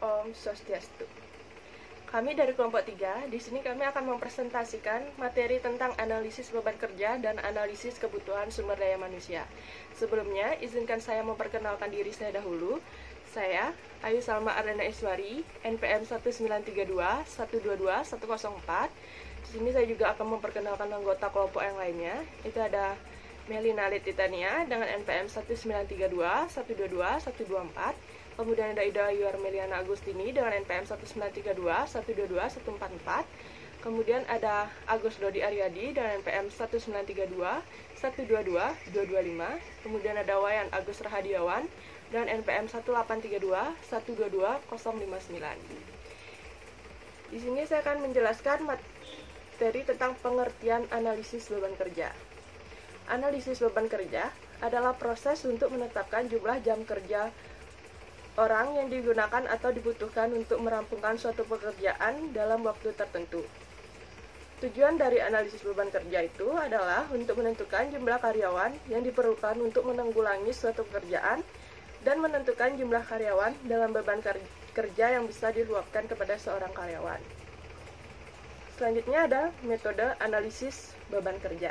Om Swastiastu. Kami dari kelompok 3, di sini kami akan mempresentasikan materi tentang analisis beban kerja dan analisis kebutuhan sumber daya manusia. Sebelumnya, izinkan saya memperkenalkan diri saya dahulu. Saya, Ayu Salma Ardana Iswari, NPM 1932 122 104. Di sini saya juga akan memperkenalkan anggota kelompok yang lainnya. Itu ada Melina Letitania dengan NPM 1932 122 124. Kemudian ada Ida Ayu Armeliana Agustini dengan NPM 1932 122 144. Kemudian ada Agus Dodi Aryadi dengan NPM 1932 122 225. Kemudian ada Wayan Agus Rahadiawan dengan NPM 1832 122 059. Di sini saya akan menjelaskan materi tentang pengertian analisis beban kerja. Analisis beban kerja adalah proses untuk menetapkan jumlah jam kerja orang yang digunakan atau dibutuhkan untuk merampungkan suatu pekerjaan dalam waktu tertentu. Tujuan dari analisis beban kerja itu adalah untuk menentukan jumlah karyawan yang diperlukan untuk menanggulangi suatu pekerjaan dan menentukan jumlah karyawan dalam beban kerja yang bisa diluapkan kepada seorang karyawan. Selanjutnya ada metode analisis beban kerja.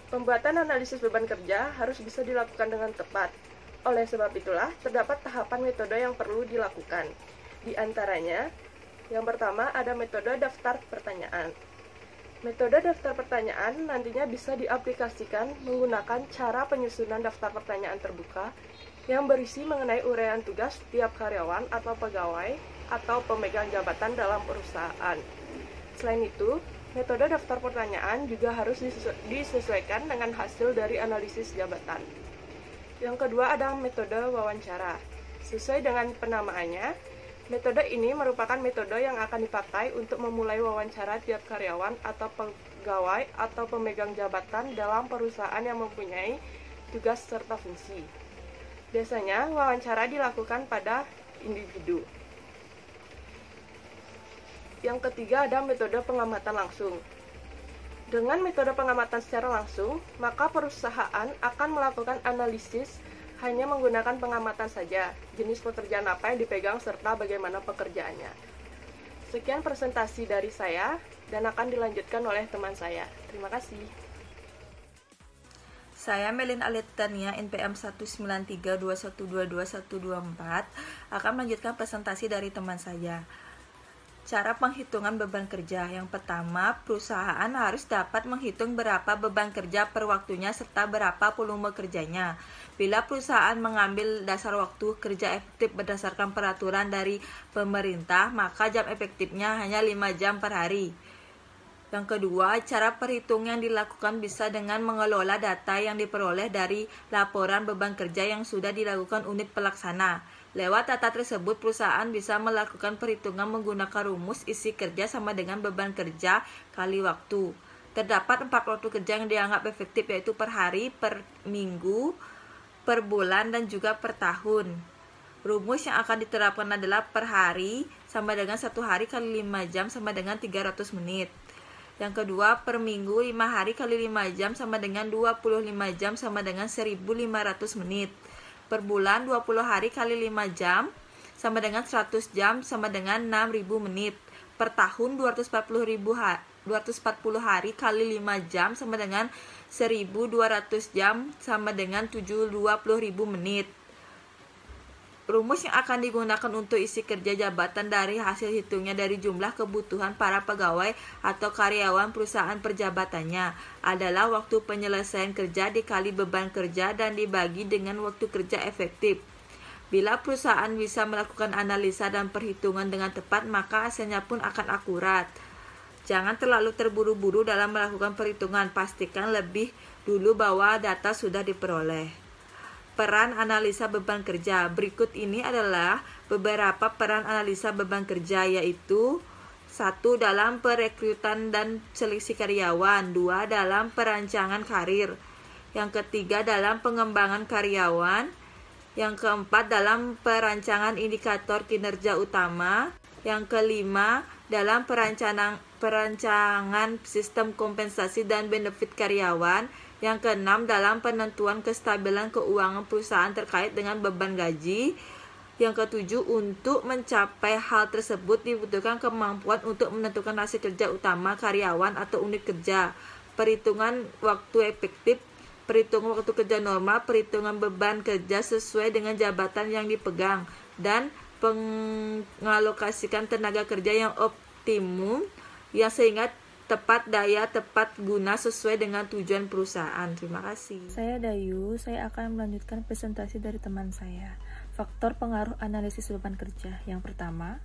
Pembuatan analisis beban kerja harus bisa dilakukan dengan tepat. Oleh sebab itulah, terdapat tahapan metode yang perlu dilakukan. Di antaranya, yang pertama ada metode daftar pertanyaan. Metode daftar pertanyaan nantinya bisa diaplikasikan menggunakan cara penyusunan daftar pertanyaan terbuka yang berisi mengenai uraian tugas setiap karyawan atau pegawai atau pemegang jabatan dalam perusahaan. Selain itu, metode daftar pertanyaan juga harus disesuaikan dengan hasil dari analisis jabatan. Yang kedua ada metode wawancara. Sesuai dengan penamaannya, metode ini merupakan metode yang akan dipakai untuk memulai wawancara tiap karyawan atau pegawai atau pemegang jabatan dalam perusahaan yang mempunyai tugas serta fungsi. Biasanya, wawancara dilakukan pada individu. Yang ketiga ada metode pengamatan langsung. Dengan metode pengamatan secara langsung, maka perusahaan akan melakukan analisis hanya menggunakan pengamatan saja, jenis pekerjaan apa yang dipegang serta bagaimana pekerjaannya. Sekian presentasi dari saya dan akan dilanjutkan oleh teman saya. Terima kasih. Saya Melina Letitania NPM 19321222124 akan melanjutkan presentasi dari teman saya. Cara penghitungan beban kerja. Yang pertama, perusahaan harus dapat menghitung berapa beban kerja per waktunya serta berapa volume kerjanya. Bila perusahaan mengambil dasar waktu kerja efektif berdasarkan peraturan dari pemerintah, maka jam efektifnya hanya 5 jam per hari. Yang kedua, cara perhitungan yang dilakukan bisa dengan mengelola data yang diperoleh dari laporan beban kerja yang sudah dilakukan unit pelaksana. Lewat data tersebut, perusahaan bisa melakukan perhitungan menggunakan rumus isi kerja sama dengan beban kerja kali waktu. Terdapat 4 waktu kerja yang dianggap efektif, yaitu per hari, per minggu, per bulan, dan juga per tahun. Rumus yang akan diterapkan adalah per hari sama dengan 1 hari kali 5 jam sama dengan 300 menit. Yang kedua, per minggu 5 hari kali 5 jam sama dengan 25 jam sama dengan 1500 menit. Per bulan 20 hari kali 5 jam sama dengan 100 jam sama dengan 6000 menit. Per tahun 240 hari kali 5 jam sama dengan 1200 jam sama dengan 20.000 menit. Rumus yang akan digunakan untuk isi kerja jabatan dari hasil hitungnya dari jumlah kebutuhan para pegawai atau karyawan perusahaan perjabatannya adalah waktu penyelesaian kerja dikali beban kerja dan dibagi dengan waktu kerja efektif. Bila perusahaan bisa melakukan analisa dan perhitungan dengan tepat, maka hasilnya pun akan akurat. Jangan terlalu terburu-buru dalam melakukan perhitungan, pastikan lebih dulu bahwa data sudah diperoleh. Peran analisa beban kerja. Berikut ini adalah beberapa peran analisa beban kerja, yaitu 1. Dalam perekrutan dan seleksi karyawan. 2. Dalam perancangan karir. Yang ketiga, dalam pengembangan karyawan. Yang keempat, dalam perancangan indikator kinerja utama. Yang kelima, dalam perancangan sistem kompensasi dan benefit karyawan. Yang keenam, dalam penentuan kestabilan keuangan perusahaan terkait dengan beban gaji. Yang ketujuh, untuk mencapai hal tersebut dibutuhkan kemampuan untuk menentukan hasil kerja utama karyawan atau unit kerja, perhitungan waktu efektif, perhitungan waktu kerja normal, perhitungan beban kerja sesuai dengan jabatan yang dipegang, dan pengalokasikan tenaga kerja yang optimum yang sehingga tepat daya, tepat guna sesuai dengan tujuan perusahaan. Terima kasih. Saya Dayu, saya akan melanjutkan presentasi dari teman saya. Faktor pengaruh analisis beban kerja. Yang pertama,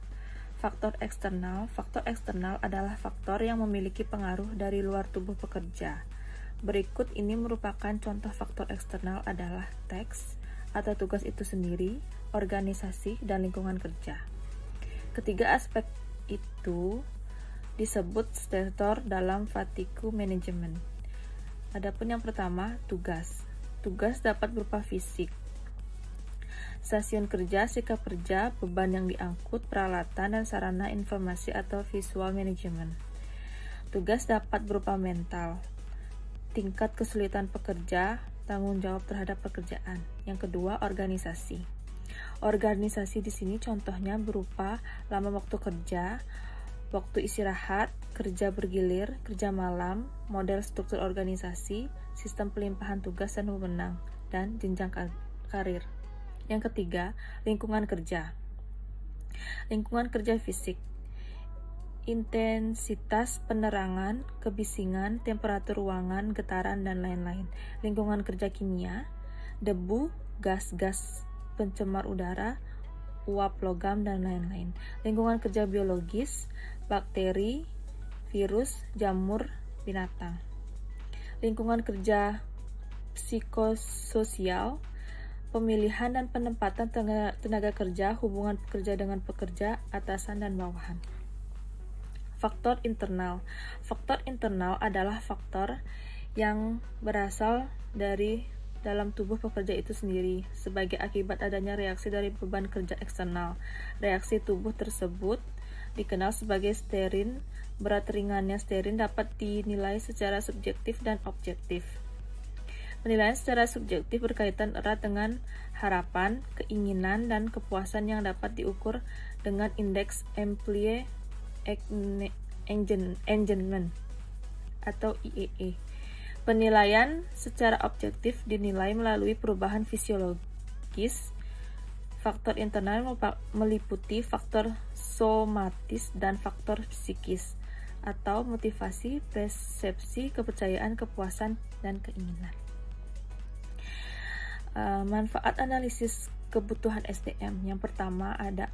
faktor eksternal. Faktor eksternal adalah faktor yang memiliki pengaruh dari luar tubuh pekerja. Berikut ini merupakan contoh faktor eksternal adalah teks atau tugas itu sendiri, organisasi, dan lingkungan kerja. Ketiga aspek itu disebut stakeholder dalam fatigue management. Adapun yang pertama, tugas. Tugas dapat berupa fisik, stasiun kerja, sikap kerja, beban yang diangkut, peralatan, dan sarana informasi atau visual management. Tugas dapat berupa mental, tingkat kesulitan pekerja, tanggung jawab terhadap pekerjaan. Yang kedua, organisasi. Organisasi di sini contohnya berupa lama waktu kerja, waktu istirahat, kerja bergilir, kerja malam, model struktur organisasi, sistem pelimpahan tugas dan wewenang, dan jenjang karir. Yang ketiga, lingkungan kerja. Lingkungan kerja fisik, intensitas penerangan, kebisingan, temperatur ruangan, getaran, dan lain-lain. Lingkungan kerja kimia, debu, gas-gas pencemar udara, uap logam, dan lain-lain. Lingkungan kerja biologis, bakteri, virus, jamur, binatang. Lingkungan kerja psikososial, pemilihan dan penempatan tenaga kerja, hubungan pekerja dengan pekerja, atasan dan bawahan. Faktor internal. Faktor internal adalah faktor yang berasal dari dalam tubuh pekerja itu sendiri sebagai akibat adanya reaksi dari beban kerja eksternal. Reaksi tubuh tersebut dikenal sebagai sterin. Berat ringannya sterin dapat dinilai secara subjektif dan objektif. Penilaian secara subjektif berkaitan erat dengan harapan, keinginan, dan kepuasan yang dapat diukur dengan indeks Employee Engagement atau IEE. Penilaian secara objektif dinilai melalui perubahan fisiologis. Faktor internal meliputi faktor somatis dan faktor psikis atau motivasi, persepsi, kepercayaan, kepuasan, dan keinginan. Manfaat analisis kebutuhan SDM. Yang pertama ada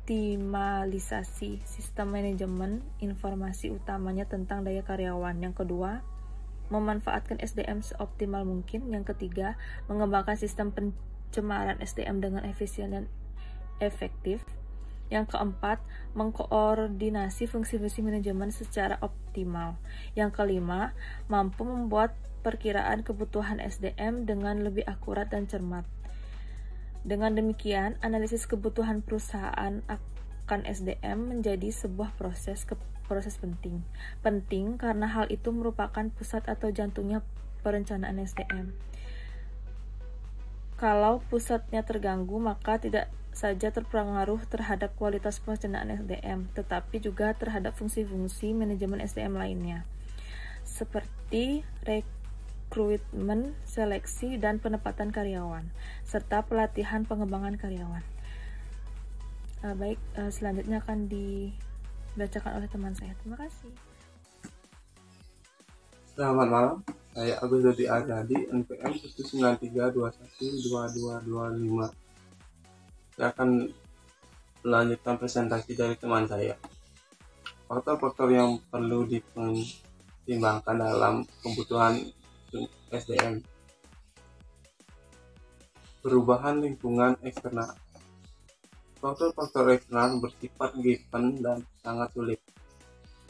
optimalisasi sistem manajemen informasi utamanya tentang daya karyawan. Yang kedua, memanfaatkan SDM seoptimal mungkin. Yang ketiga, mengembangkan sistem pencemaran SDM dengan efisien dan efektif. Yang keempat, mengkoordinasi fungsi-fungsi manajemen secara optimal. Yang kelima, mampu membuat perkiraan kebutuhan SDM dengan lebih akurat dan cermat. Dengan demikian, analisis kebutuhan perusahaan akan SDM menjadi sebuah proses penting. Penting karena hal itu merupakan pusat atau jantungnya perencanaan SDM. Kalau pusatnya terganggu, maka tidak saja terpengaruh terhadap kualitas perencanaan SDM, tetapi juga terhadap fungsi-fungsi manajemen SDM lainnya, seperti rekrutmen, seleksi, dan penempatan karyawan, serta pelatihan pengembangan karyawan. Selanjutnya akan dibacakan oleh teman saya. Terima kasih. Selamat malam, saya Agus Dodi Aryadi, NPM 193212225. Saya akan melanjutkan presentasi dari teman saya. Faktor-faktor yang perlu dipertimbangkan dalam kebutuhan SDM. Perubahan lingkungan eksternal. Faktor-faktor eksternal bersifat given dan sangat sulit,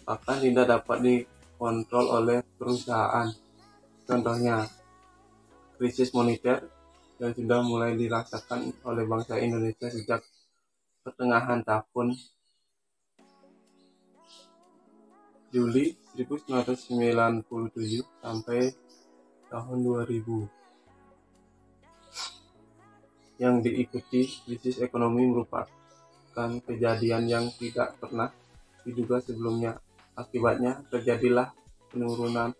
bahkan tidak dapat dikontrol oleh perusahaan. Contohnya, krisis moneter yang sudah mulai dirasakan oleh bangsa Indonesia sejak pertengahan tahun Juli 1997 sampai tahun 2000. yang diikuti krisis ekonomi merupakan kejadian yang tidak pernah diduga sebelumnya. Akibatnya terjadilah penurunan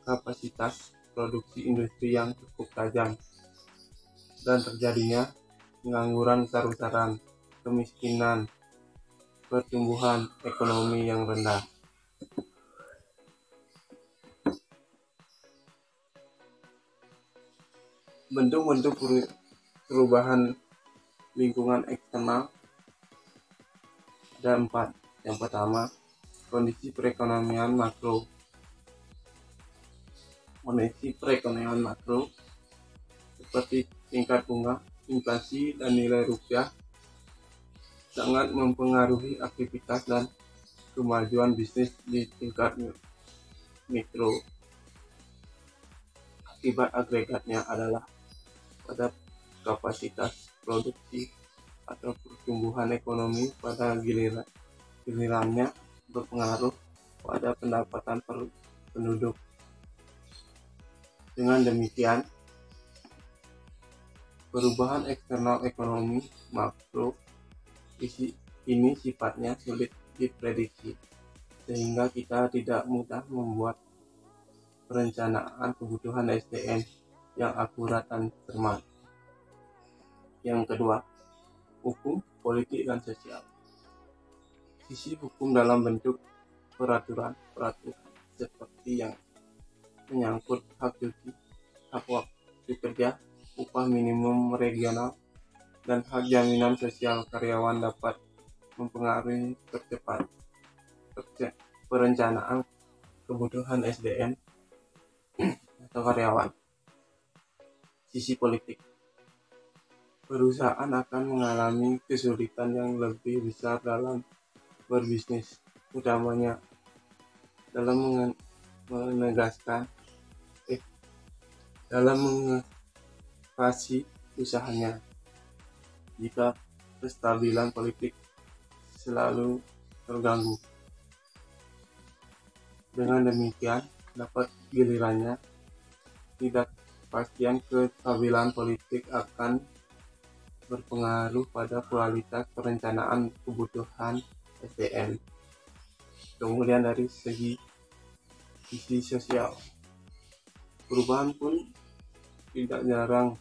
kapasitas produksi industri yang cukup tajam dan terjadinya pengangguran besar-besaran, kemiskinan, pertumbuhan ekonomi yang rendah. Bentuk-bentuk perubahan lingkungan eksternal ada 4. Yang pertama, kondisi perekonomian makro. Kondisi perekonomian makro seperti tingkat bunga, inflasi, dan nilai rupiah sangat mempengaruhi aktivitas dan kemajuan bisnis di tingkat mikro. Akibat agregatnya adalah pada kapasitas produksi atau pertumbuhan ekonomi pada gilirannya berpengaruh pada pendapatan per penduduk. Dengan demikian, perubahan eksternal ekonomi makro ini sifatnya sulit diprediksi, sehingga kita tidak mudah membuat perencanaan kebutuhan SDM yang akurat dan cermat. Yang kedua, hukum, politik, dan sosial. Sisi hukum dalam bentuk peraturan seperti yang menyangkut hak cuti, hak waktu kerja, upah minimum regional, dan hak jaminan sosial karyawan dapat mempengaruhi perencanaan kebutuhan SDM atau karyawan. Sisi politik, perusahaan akan mengalami kesulitan yang lebih besar dalam berbisnis, utamanya dalam mengekspansi usahanya jika kestabilan politik selalu terganggu. Dengan demikian, dapat gilirannya ketidakpastian kestabilan politik akan berpengaruh pada kualitas perencanaan kebutuhan SDM. Kemudian dari sisi sosial, perubahan pun tidak jarang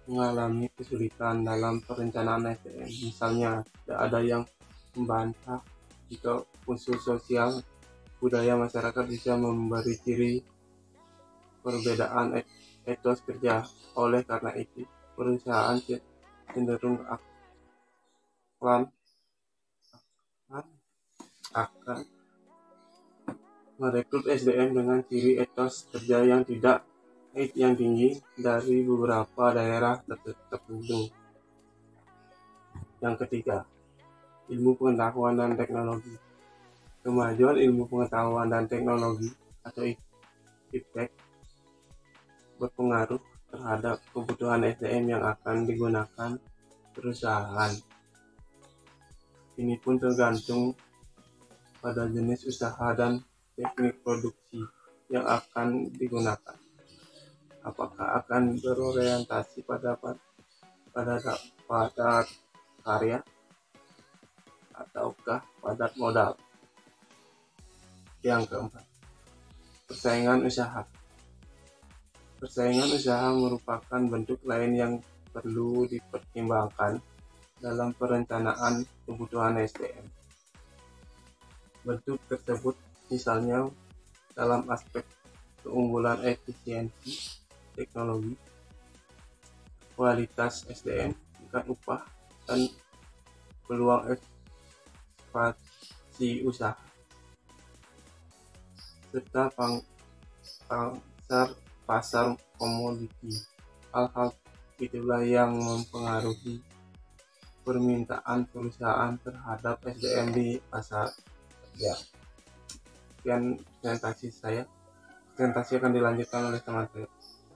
mengalami kesulitan dalam perencanaan SDM. Misalnya, tidak ada yang membantah jika unsur sosial budaya masyarakat bisa memberi ciri perbedaan etos kerja. Oleh karena itu, perusahaan cenderung akan merekrut SDM dengan ciri etos kerja yang tinggi dari beberapa daerah tertentu. Yang ketiga, ilmu pengetahuan dan teknologi. Kemajuan ilmu pengetahuan dan teknologi atau IPTEK berpengaruh terhadap kebutuhan SDM yang akan digunakan perusahaan. Ini pun tergantung pada jenis usaha dan teknik produksi yang akan digunakan. Apakah akan berorientasi pada padat karya ataukah padat modal. Yang keempat, persaingan usaha. Persaingan usaha merupakan bentuk lain yang perlu dipertimbangkan dalam perencanaan kebutuhan SDM. Bentuk tersebut misalnya dalam aspek keunggulan efisiensi teknologi, kualitas SDM, tingkat upah, dan peluang ekspansi usaha, serta pasar komoditi. Hal-hal itulah yang mempengaruhi permintaan perusahaan terhadap SDM di pasar kerja. Sekian presentasi saya. Presentasi akan dilanjutkan oleh teman saya.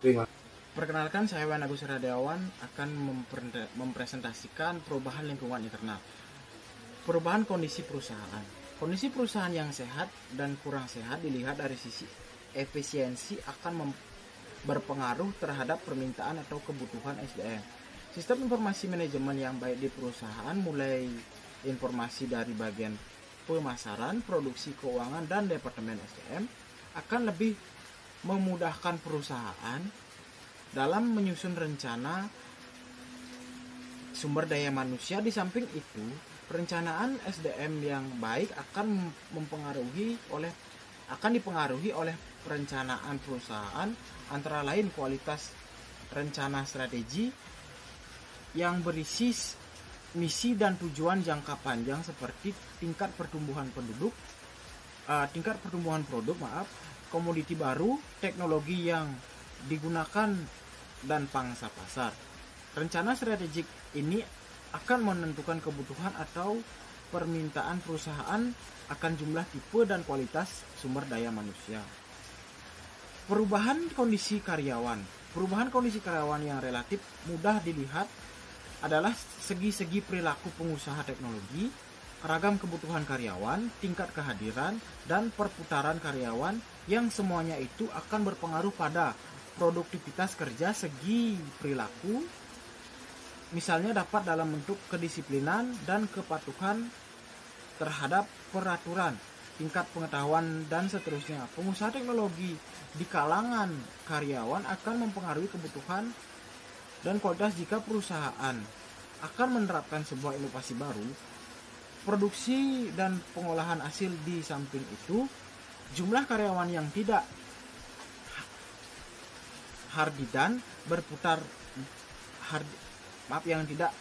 Terima kasih. Perkenalkan, saya Wan Agus Radiawan akan mempresentasikan perubahan lingkungan internal. Perubahan kondisi perusahaan. Kondisi perusahaan yang sehat dan kurang sehat dilihat dari sisi efisiensi akan berpengaruh terhadap permintaan atau kebutuhan SDM. Sistem informasi manajemen yang baik di perusahaan, mulai informasi dari bagian pemasaran, produksi, keuangan, dan departemen SDM, akan lebih memudahkan perusahaan dalam menyusun rencana sumber daya manusia. Di samping itu, perencanaan SDM yang baik akan dipengaruhi oleh perencanaan perusahaan, antara lain kualitas rencana strategi yang berisi misi dan tujuan jangka panjang seperti tingkat pertumbuhan produk, komoditi baru, teknologi yang digunakan, dan pangsa pasar. Rencana strategik ini akan menentukan kebutuhan atau permintaan perusahaan akan jumlah, tipe, dan kualitas sumber daya manusia. Perubahan kondisi karyawan yang relatif mudah dilihat adalah segi-segi perilaku pengusaha teknologi, ragam kebutuhan karyawan, tingkat kehadiran, dan perputaran karyawan, yang semuanya itu akan berpengaruh pada produktivitas kerja. Segi perilaku misalnya dapat dalam bentuk kedisiplinan dan kepatuhan terhadap peraturan, tingkat pengetahuan, dan seterusnya. Pengusaha teknologi di kalangan karyawan akan mempengaruhi kebutuhan dan kualitas. Jika perusahaan akan menerapkan sebuah inovasi baru, produksi dan pengolahan hasil. Di samping itu, jumlah karyawan yang tidak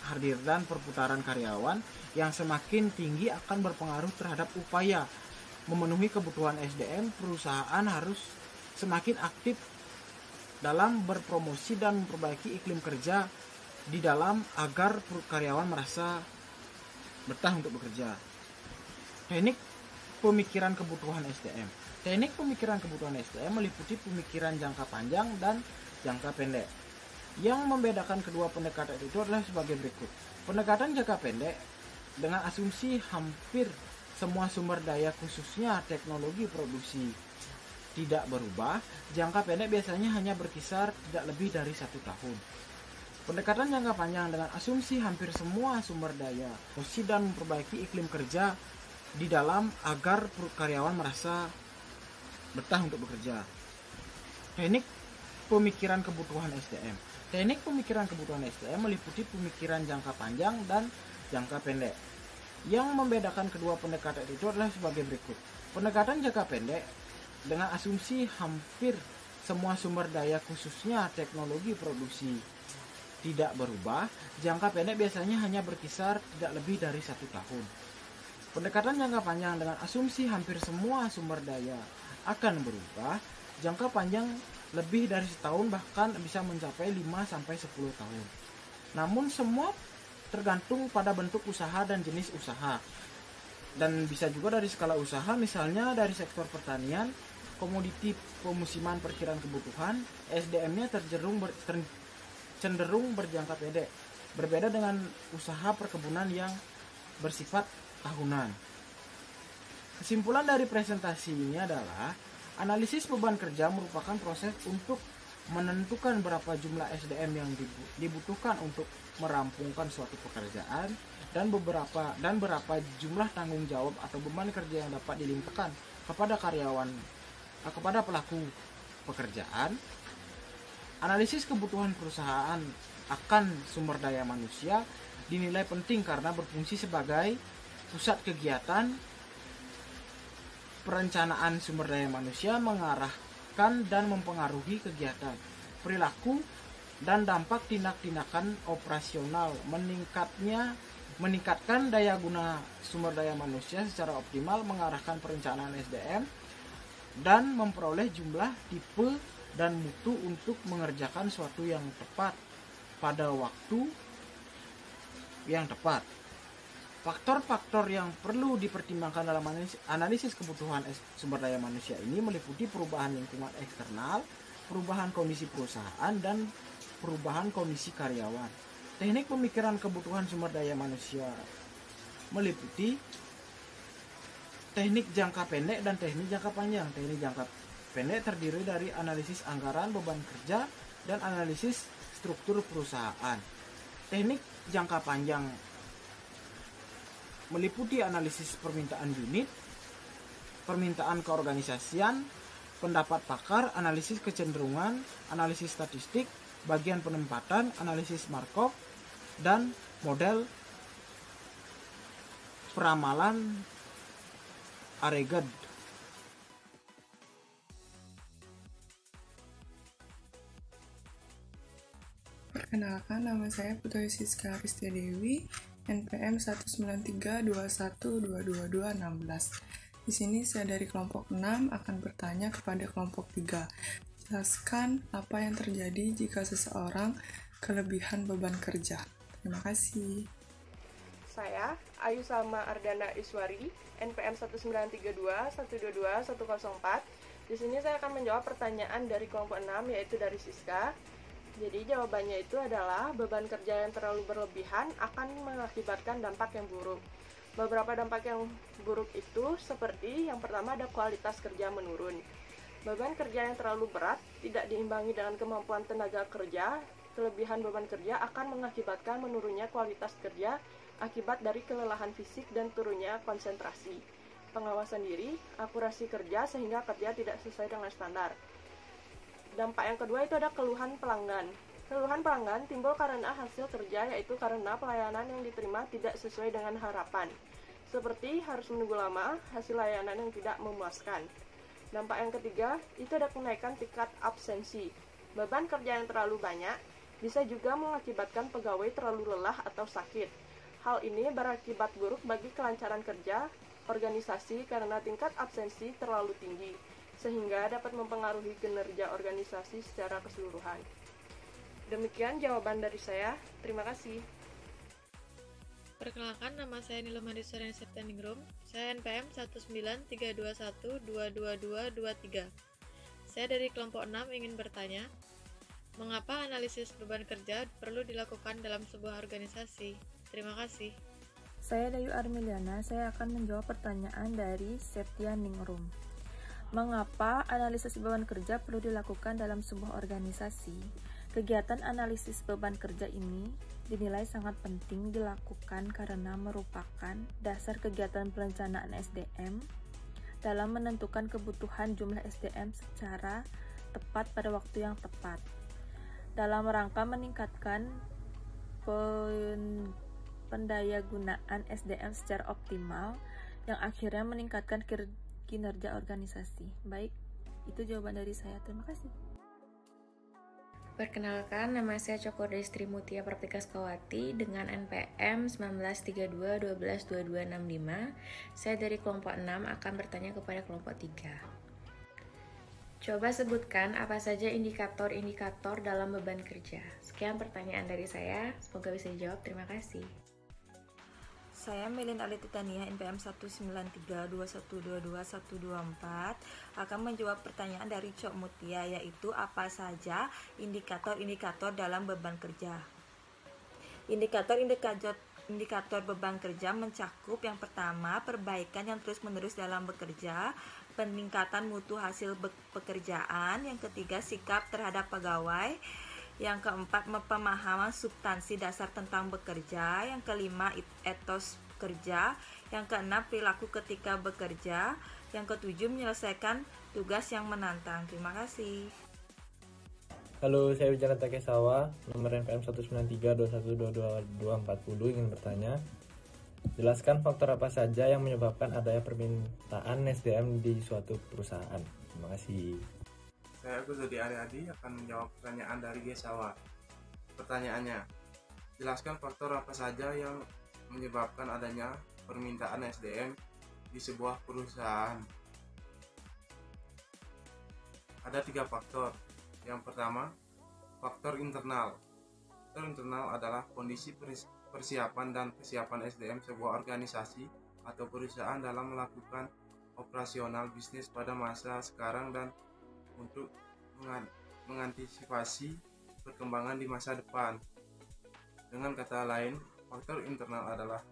hadir dan perputaran karyawan yang semakin tinggi akan berpengaruh terhadap upaya memenuhi kebutuhan SDM. Perusahaan harus semakin aktif dalam berpromosi dan memperbaiki iklim kerja di dalam agar karyawan merasa betah untuk bekerja. Teknik pemikiran kebutuhan SDM. Teknik pemikiran kebutuhan SDM meliputi pemikiran jangka panjang dan jangka pendek. Yang membedakan kedua pendekatan itu adalah sebagai berikut. Pendekatan jangka pendek dengan asumsi hampir semua sumber daya, khususnya teknologi produksi, tidak berubah. Jangka pendek biasanya hanya berkisar tidak lebih dari 1 tahun. Pendekatan jangka panjang dengan asumsi hampir semua sumber daya, produksi, dan memperbaiki iklim kerja di dalam agar karyawan merasa betah untuk bekerja. Teknik pemikiran kebutuhan SDM. Teknik pemikiran kebutuhan SDM meliputi pemikiran jangka panjang dan jangka pendek. Yang membedakan kedua pendekatan itu adalah sebagai berikut. Pendekatan jangka pendek dengan asumsi hampir semua sumber daya, khususnya teknologi produksi, tidak berubah. Jangka pendek biasanya hanya berkisar tidak lebih dari 1 tahun. Pendekatan jangka panjang dengan asumsi hampir semua sumber daya akan berubah. Jangka panjang lebih dari setahun, bahkan bisa mencapai 5-10 tahun. Namun semua tergantung pada bentuk usaha dan jenis usaha. Dan bisa juga dari skala usaha, misalnya dari sektor pertanian, komoditi pemusiman, perkiraan kebutuhan, SDM-nya cenderung berjangka pendek. Berbeda dengan usaha perkebunan yang bersifat tahunan. Kesimpulan dari presentasi ini adalah analisis beban kerja merupakan proses untuk menentukan berapa jumlah SDM yang dibutuhkan untuk merampungkan suatu pekerjaan dan berapa jumlah tanggung jawab atau beban kerja yang dapat dilimpahkan kepada pelaku pekerjaan. Analisis kebutuhan perusahaan akan sumber daya manusia dinilai penting karena berfungsi sebagai pusat kegiatan perencanaan sumber daya manusia, mengarahkan dan mempengaruhi kegiatan, perilaku, dan dampak tindak-tindakan operasional, meningkatkan daya guna sumber daya manusia secara optimal, mengarahkan perencanaan SDM, dan memperoleh jumlah, tipe, dan mutu untuk mengerjakan suatu yang tepat pada waktu yang tepat. Faktor-faktor yang perlu dipertimbangkan dalam analisis kebutuhan sumber daya manusia ini meliputi perubahan lingkungan eksternal, perubahan kondisi perusahaan, dan perubahan kondisi karyawan. Teknik pemikiran kebutuhan sumber daya manusia meliputi teknik jangka pendek dan teknik jangka panjang. Teknik jangka pendek terdiri dari analisis anggaran, beban kerja, dan analisis struktur perusahaan. Teknik jangka panjang meliputi analisis permintaan unit, permintaan keorganisasian, pendapat pakar, analisis kecenderungan, analisis statistik, bagian penempatan, analisis Markov, dan model peramalan Areged. Perkenalkan, nama saya Putri Siska Aristia Dewi, NPM 19321222216. Di sini saya dari kelompok 6 akan bertanya kepada kelompok 3. Jelaskan apa yang terjadi jika seseorang kelebihan beban kerja. Terima kasih. Saya, Ayu Salma Ardana Iswari, NPM 19321221104. Di sini saya akan menjawab pertanyaan dari kelompok 6, yaitu dari Siska. Jadi jawabannya itu adalah beban kerja yang terlalu berlebihan akan mengakibatkan dampak yang buruk. Beberapa dampak yang buruk itu seperti yang pertama ada kualitas kerja menurun. Beban kerja yang terlalu berat tidak diimbangi dengan kemampuan tenaga kerja. Kelebihan beban kerja akan mengakibatkan menurunnya kualitas kerja akibat dari kelelahan fisik dan turunnya konsentrasi, pengawasan diri, akurasi kerja sehingga kerja tidak sesuai dengan standar. Dampak yang kedua itu ada keluhan pelanggan. Keluhan pelanggan timbul karena hasil kerja, yaitu karena pelayanan yang diterima tidak sesuai dengan harapan. Seperti harus menunggu lama, hasil layanan yang tidak memuaskan. Dampak yang ketiga itu ada kenaikan tingkat absensi. Beban kerja yang terlalu banyak bisa juga mengakibatkan pegawai terlalu lelah atau sakit. Hal ini berakibat buruk bagi kelancaran kerja organisasi karena tingkat absensi terlalu tinggi, sehingga dapat mempengaruhi kinerja organisasi secara keseluruhan. Demikian jawaban dari saya. Terima kasih. Perkenalkan, nama saya Nilo Madiswara Septaningrum. Saya NPM 19321222223. Saya dari kelompok 6 ingin bertanya, mengapa analisis beban kerja perlu dilakukan dalam sebuah organisasi? Terima kasih. Saya Dayu Armiliana, saya akan menjawab pertanyaan dari Septia Ningrum. Mengapa analisis beban kerja perlu dilakukan dalam sebuah organisasi? Kegiatan analisis beban kerja ini dinilai sangat penting dilakukan karena merupakan dasar kegiatan perencanaan SDM dalam menentukan kebutuhan jumlah SDM secara tepat pada waktu yang tepat, dalam rangka meningkatkan pendayagunaan SDM secara optimal yang akhirnya meningkatkan kinerja organisasi. Baik, itu jawaban dari saya. Terima kasih. Perkenalkan, nama saya Cokro Destri Mutia Praptikaskawati dengan NPM 1932122265. Saya dari kelompok 6 akan bertanya kepada kelompok 3. Coba sebutkan apa saja indikator-indikator dalam beban kerja. Sekian pertanyaan dari saya, semoga bisa dijawab. Terima kasih. Saya Melin Alititania, NPM 19321222124 akan menjawab pertanyaan dari Cok Mutia, yaitu apa saja indikator-indikator dalam beban kerja. Indikator beban kerja mencakup yang pertama, perbaikan yang terus-menerus dalam bekerja, peningkatan mutu hasil pekerjaan, yang ketiga, sikap terhadap pegawai, yang keempat, pemahaman substansi dasar tentang bekerja, yang kelima, etos kerja, yang keenam, perilaku ketika bekerja, yang ketujuh, menyelesaikan tugas yang menantang. Terima kasih. Halo, saya Wijanata Kesawa, nomor NPM 19321222240 ingin bertanya, jelaskan faktor apa saja yang menyebabkan adanya permintaan SDM di suatu perusahaan. Terima kasih. Saya Agus Dodi Ariadi akan menjawab pertanyaan dari Gesawa. Pertanyaannya, jelaskan faktor apa saja yang menyebabkan adanya permintaan SDM di sebuah perusahaan. Ada 3 faktor. Yang pertama, faktor internal. Faktor internal adalah kondisi persiapan dan kesiapan SDM sebuah organisasi atau perusahaan dalam melakukan operasional bisnis pada masa sekarang dan untuk mengantisipasi perkembangan di masa depan. Dengan kata lain, faktor internal adalah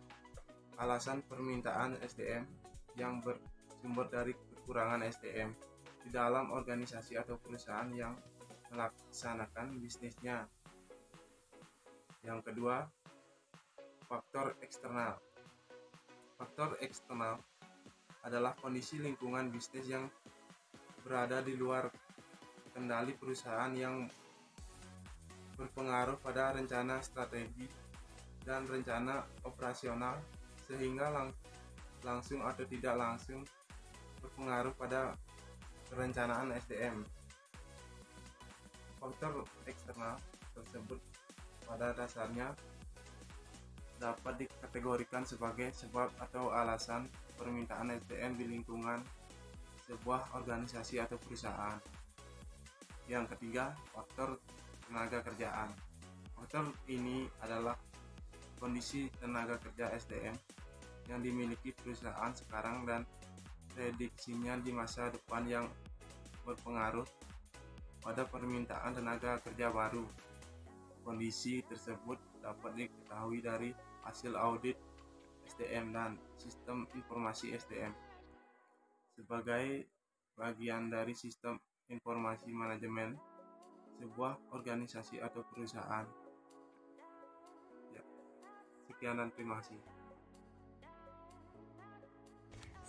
alasan permintaan SDM yang bersumber dari kekurangan SDM di dalam organisasi atau perusahaan yang melaksanakan bisnisnya. Yang kedua, faktor eksternal. Faktor eksternal adalah kondisi lingkungan bisnis yang berada di luar kendali perusahaan yang berpengaruh pada rencana strategi dan rencana operasional sehingga langsung atau tidak langsung berpengaruh pada perencanaan SDM. Faktor eksternal tersebut pada dasarnya dapat dikategorikan sebagai sebab atau alasan permintaan SDM di lingkungan sebuah organisasi atau perusahaan. Yang ketiga, faktor tenaga kerjaan. Faktor ini adalah kondisi tenaga kerja SDM yang dimiliki perusahaan sekarang dan prediksinya di masa depan yang berpengaruh pada permintaan tenaga kerja baru. Kondisi tersebut dapat diketahui dari hasil audit SDM dan sistem informasi SDM sebagai bagian dari sistem informasi manajemen sebuah organisasi atau perusahaan. Ya, sekian dan terima kasih.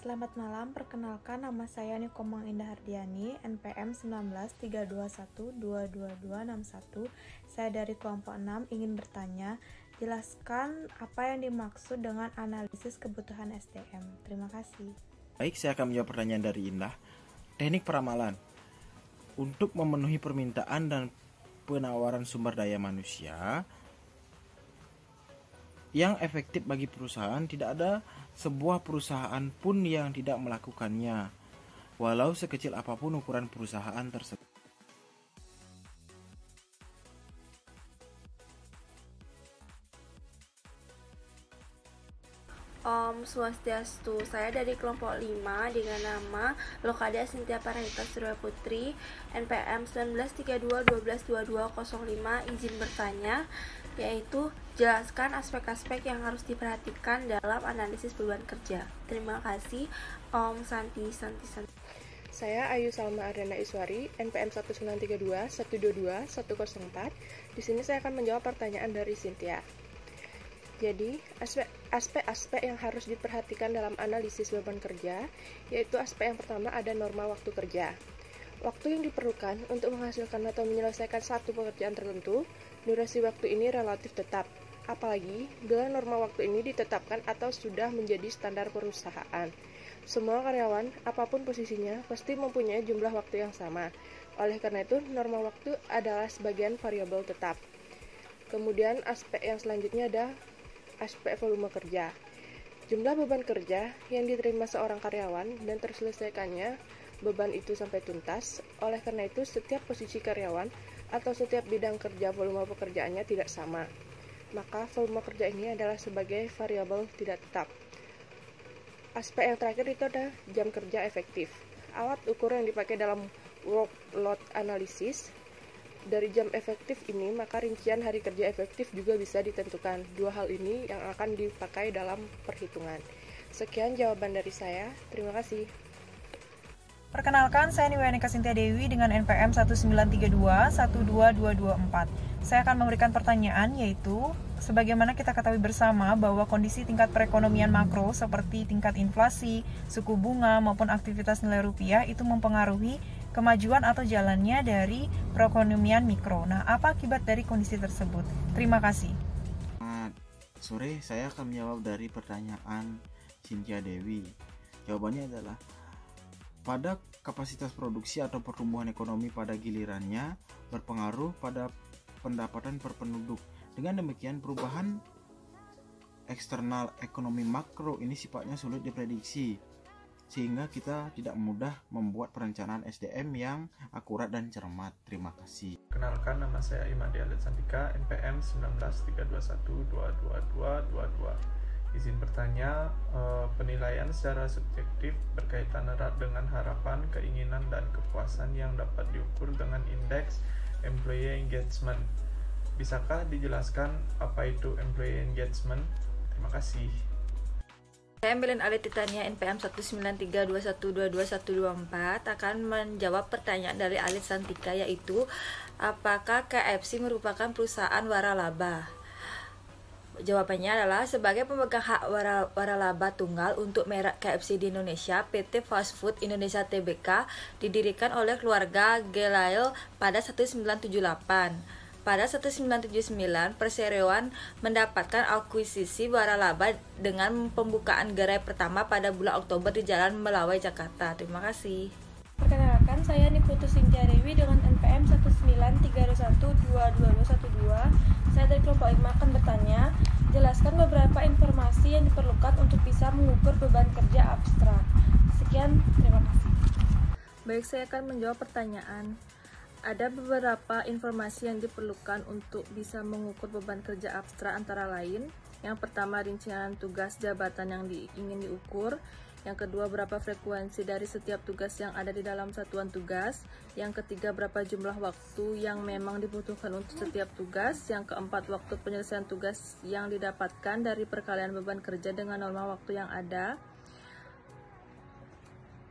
Selamat malam, perkenalkan nama saya Nikomang Indah Hardiani, NPM 19321222261. Saya dari kelompok 6 ingin bertanya, jelaskan apa yang dimaksud dengan analisis kebutuhan SDM. Terima kasih. Baik, saya akan menjawab pertanyaan dari Indah. Teknik peramalan. Untuk memenuhi permintaan dan penawaran sumber daya manusia yang efektif bagi perusahaan, tidak ada sebuah perusahaan pun yang tidak melakukannya, walau sekecil apapun ukuran perusahaan tersebut. Om Swastiastu, saya dari kelompok 5 dengan nama Lokada Sintia Parahita Surya Putri, NPM 1932122205, izin bertanya, yaitu jelaskan aspek-aspek yang harus diperhatikan dalam analisis beban kerja. Terima kasih, Om Santi. Saya Ayu Salma Ardana Iswari, NPM 1932122104. Di sini saya akan menjawab pertanyaan dari Cynthia. Jadi, aspek-aspek yang harus diperhatikan dalam analisis beban kerja, yaitu aspek yang pertama ada norma waktu kerja. Waktu yang diperlukan untuk menghasilkan atau menyelesaikan satu pekerjaan tertentu, durasi waktu ini relatif tetap. Apalagi, bila norma waktu ini ditetapkan atau sudah menjadi standar perusahaan. Semua karyawan, apapun posisinya, pasti mempunyai jumlah waktu yang sama. Oleh karena itu, norma waktu adalah sebagian variabel tetap. Kemudian, aspek yang selanjutnya ada aspek volume kerja. Jumlah beban kerja yang diterima seorang karyawan dan terselesaikannya beban itu sampai tuntas. Oleh karena itu, setiap posisi karyawan atau setiap bidang kerja volume pekerjaannya tidak sama. Maka volume kerja ini adalah sebagai variabel tidak tetap. Aspek yang terakhir itu ada jam kerja efektif. Alat ukur yang dipakai dalam workload analysis. Dari jam efektif ini, maka rincian hari kerja efektif juga bisa ditentukan. Dua hal ini yang akan dipakai dalam perhitungan. Sekian jawaban dari saya. Terima kasih. Perkenalkan, saya Niwayanika Sintia Dewi dengan NPM 1932-12224. Saya akan memberikan pertanyaan, yaitu sebagaimana kita ketahui bersama bahwa kondisi tingkat perekonomian makro seperti tingkat inflasi, suku bunga, maupun aktivitas nilai rupiah itu mempengaruhi kemajuan atau jalannya dari perekonomian mikro. Nah, apa akibat dari kondisi tersebut? Terima kasih. Sore, saya akan menjawab dari pertanyaan Cynthia Dewi. Jawabannya adalah pada kapasitas produksi atau pertumbuhan ekonomi pada gilirannya berpengaruh pada pendapatan per penduduk. Dengan demikian, perubahan eksternal ekonomi makro ini sifatnya sulit diprediksi, sehingga kita tidak mudah membuat perencanaan SDM yang akurat dan cermat. Terima kasih. Kenalkan, nama saya Imadi Alit Santika, NPM 19321222222. Izin bertanya, penilaian secara subjektif berkaitan erat dengan harapan, keinginan, dan kepuasan yang dapat diukur dengan indeks employee engagement. Bisakah dijelaskan apa itu employee engagement? Terima kasih. Saya Melin Alit Titania, NPM 19321222124 akan menjawab pertanyaan dari Alit Santika, yaitu apakah KFC merupakan perusahaan waralaba? Jawabannya adalah sebagai pemegang hak waralaba tunggal untuk merek KFC di Indonesia, PT Fast Food Indonesia Tbk didirikan oleh keluarga Gelail pada 1978. Pada 1979, perseroan mendapatkan akuisisi waralaba dengan pembukaan gerai pertama pada bulan Oktober di Jalan Melawai, Jakarta. Terima kasih. Perkenalkan, saya Niputu Sintia Dewi dengan NPM 193122212. Saya dari kelompok 5 akan bertanya, jelaskan beberapa informasi yang diperlukan untuk bisa mengukur beban kerja abstrak. Sekian, terima kasih. Baik, saya akan menjawab pertanyaan. Ada beberapa informasi yang diperlukan untuk bisa mengukur beban kerja abstrak, antara lain yang pertama rincian tugas jabatan yang ingin diukur, yang kedua berapa frekuensi dari setiap tugas yang ada di dalam satuan tugas, yang ketiga berapa jumlah waktu yang memang dibutuhkan untuk setiap tugas, yang keempat waktu penyelesaian tugas yang didapatkan dari perkalian beban kerja dengan norma waktu yang ada,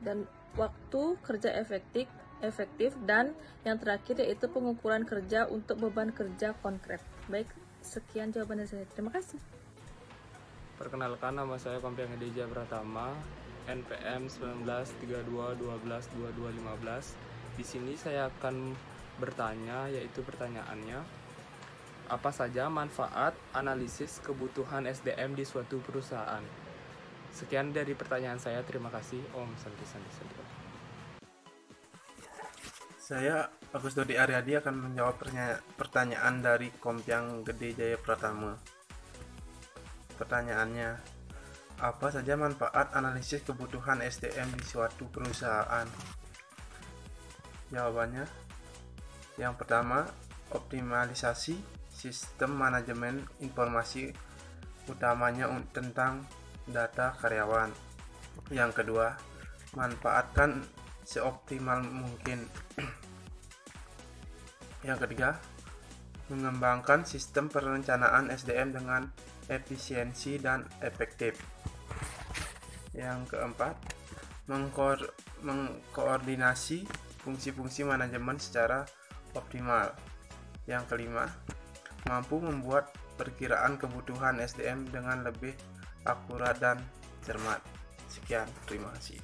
dan waktu kerja efektif, dan yang terakhir yaitu pengukuran kerja untuk beban kerja konkret. Baik, sekian jawaban dari saya. Terima kasih. Perkenalkan, nama saya Kompiang Deja Pratama, NPM 1932122215. Di sini saya akan bertanya, yaitu pertanyaannya, apa saja manfaat analisis kebutuhan SDM di suatu perusahaan? Sekian dari pertanyaan saya, terima kasih. Om Santi. Saya Agus Dodi Aryadi akan menjawab pertanyaan dari Kompiang Gede Jaya Pratama. Pertanyaannya, apa saja manfaat analisis kebutuhan SDM di suatu perusahaan? Jawabannya, yang pertama, optimalisasi sistem manajemen informasi, utamanya tentang data karyawan. Yang kedua, manfaatkan seoptimal mungkin. Yang ketiga, mengembangkan sistem perencanaan SDM dengan efisiensi dan efektif. Yang keempat, mengkoordinasi fungsi-fungsi manajemen secara optimal. Yang kelima, mampu membuat perkiraan kebutuhan SDM dengan lebih akurat dan cermat. Sekian, terima kasih.